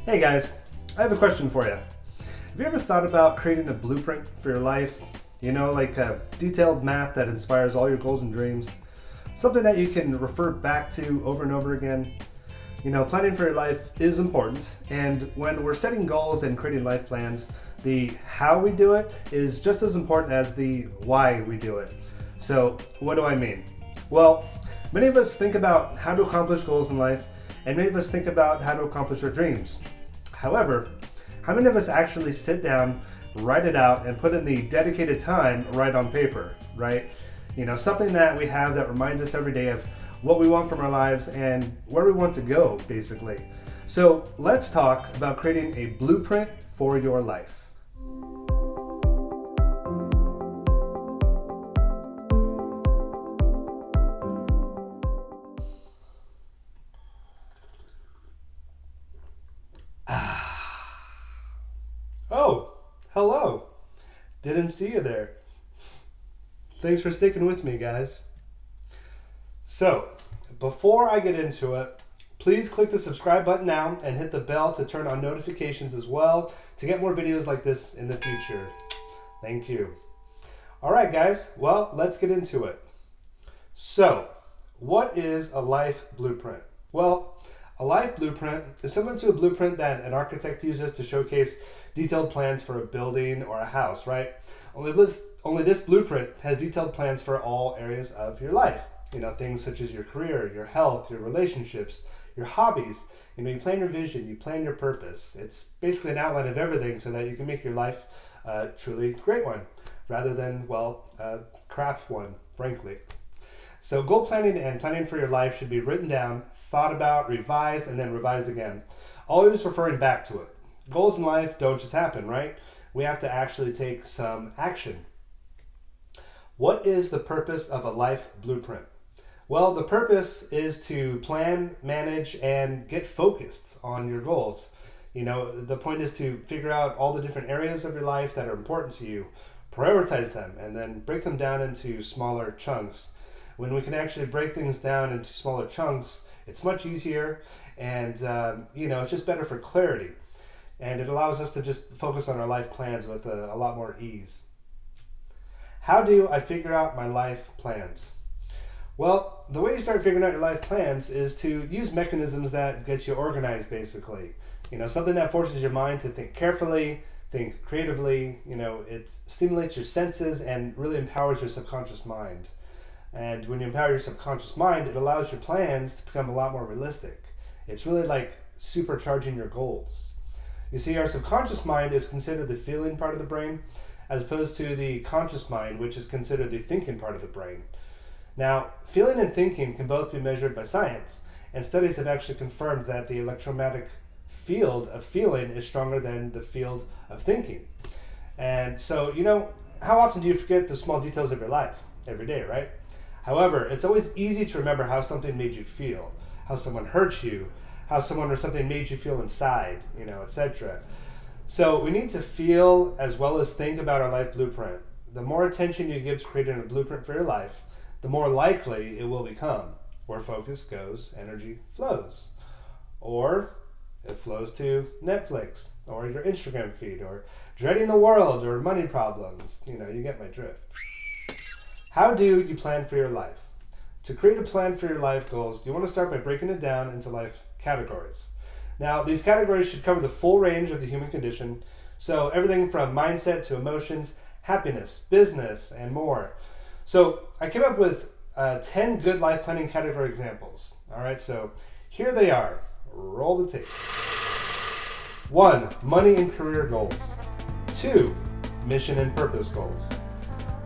Hey guys, I have a question for you. Have you ever thought about creating a blueprint for your life? You know, like a detailed map that inspires all your goals and dreams? Something that you can refer back to over and over again? You know, planning for your life is important, and when we're setting goals and creating life plans, the how we do it is just as important as the why we do it. So, what do I mean? Well, many of us think about how to accomplish goals in life, and many of us think about how to accomplish our dreams. However, how many of us actually sit down, write it out, and put in the dedicated time right on paper, right? You know, something that we have that reminds us every day of what we want from our lives and where we want to go, basically. So let's talk about creating a blueprint for your life. Oh, hello. Didn't see you there. Thanks for sticking with me, guys. So, before I get into it, please click the subscribe button now and hit the bell to turn on notifications as well to get more videos like this in the future. Thank you. All right, guys. Well, let's get into it. So, what is a life blueprint? Well, a life blueprint is similar to a blueprint that an architect uses to showcase detailed plans for a building or a house, right? Only this blueprint has detailed plans for all areas of your life. You know, things such as your career, your health, your relationships, your hobbies. You know, you plan your vision, you plan your purpose. It's basically an outline of everything so that you can make your life a truly great one rather than, well, a crap one, frankly. So goal planning and planning for your life should be written down, thought about, revised, and then revised again. Always referring back to it. Goals in life don't just happen, right? We have to actually take some action. What is the purpose of a life blueprint? Well, the purpose is to plan, manage, and get focused on your goals. You know, the point is to figure out all the different areas of your life that are important to you, prioritize them, and then break them down into smaller chunks. When we can actually break things down into smaller chunks, it's much easier, and it's just better for clarity. And it allows us to just focus on our life plans with a lot more ease. How do I figure out my life plans? Well, the way you start figuring out your life plans is to use mechanisms that get you organized, basically. You know, something that forces your mind to think carefully, think creatively. You know, it stimulates your senses and really empowers your subconscious mind. And when you empower your subconscious mind, it allows your plans to become a lot more realistic. It's really like supercharging your goals. You see, our subconscious mind is considered the feeling part of the brain, as opposed to the conscious mind, which is considered the thinking part of the brain. Now, feeling and thinking can both be measured by science, and studies have actually confirmed that the electromagnetic field of feeling is stronger than the field of thinking. And so, you know, how often do you forget the small details of your life? Every day, right? However, it's always easy to remember how something made you feel, how someone hurt you, how someone or something made you feel inside, you know, etc. So we need to feel as well as think about our life blueprint. The more attention you give to creating a blueprint for your life, the more likely it will become. Where focus goes, energy flows. Or it flows to Netflix, or your Instagram feed, or dreading the world, or money problems. You know, you get my drift. How do you plan for your life? To create a plan for your life goals, you want to start by breaking it down into life categories. Now, these categories should cover the full range of the human condition, so everything from mindset to emotions, happiness, business, and more. So I came up with 10 good life planning category examples. All right, so here they are. Roll the tape. 1. Money and career goals. 2. Mission and purpose goals.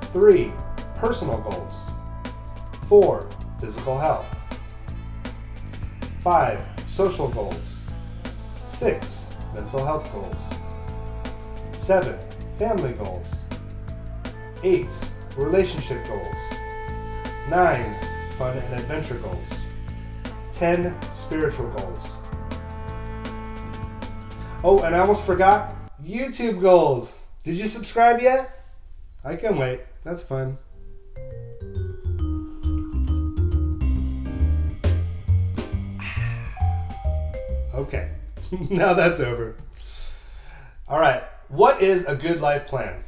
3. Personal goals. 4. Physical health. 5. Social goals. 6. Mental health goals. 7. Family goals. 8. Relationship goals. 9. Fun and adventure goals. 10. Spiritual goals. Oh, and I almost forgot YouTube goals. Did you subscribe yet? I can wait. That's fun. Okay, Now that's over. All right. What is a good life plan?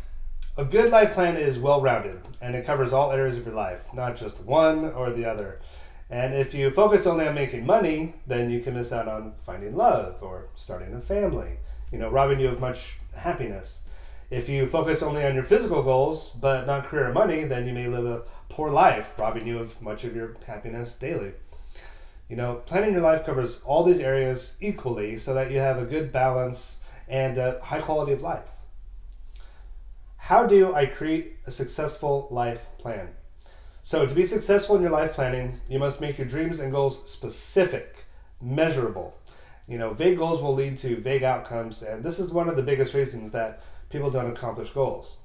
A good life plan is well-rounded, and it covers all areas of your life, not just one or the other. And if you focus only on making money, then you can miss out on finding love or starting a family, robbing you of much happiness. If you focus only on your physical goals, but not career or money, then you may live a poor life, robbing you of much of your happiness daily. Planning your life covers all these areas equally so that you have a good balance and a high quality of life. How do I create a successful life plan? So to be successful in your life planning, you must make your dreams and goals specific, measurable. Vague goals will lead to vague outcomes, and this is one of the biggest reasons that people don't accomplish goals.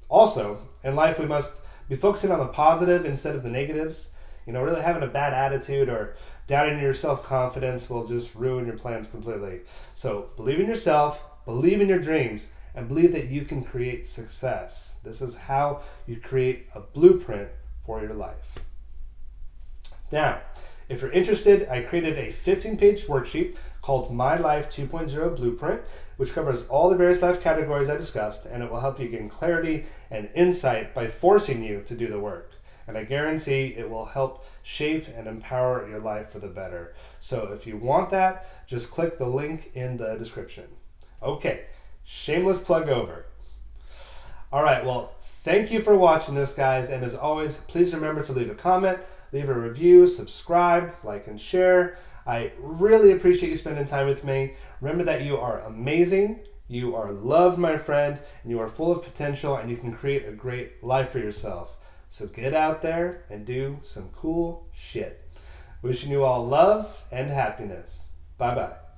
Also, in life we must be focusing on the positive instead of the negatives. Really having a bad attitude or doubting your self-confidence will just ruin your plans completely. So believe in yourself, believe in your dreams, and believe that you can create success. This is how you create a blueprint for your life. Now, if you're interested, I created a 15-page worksheet called My Life 2.0 Blueprint, which covers all the various life categories I discussed, and it will help you gain clarity and insight by forcing you to do the work. And I guarantee it will help shape and empower your life for the better. So if you want that, just click the link in the description. Okay, shameless plug over. All right, well, thank you for watching this, guys. And as always, please remember to leave a comment, leave a review, subscribe, like, and share. I really appreciate you spending time with me. Remember that you are amazing, you are loved, my friend, and you are full of potential, and you can create a great life for yourself. So get out there and do some cool shit. Wishing you all love and happiness. Bye-bye.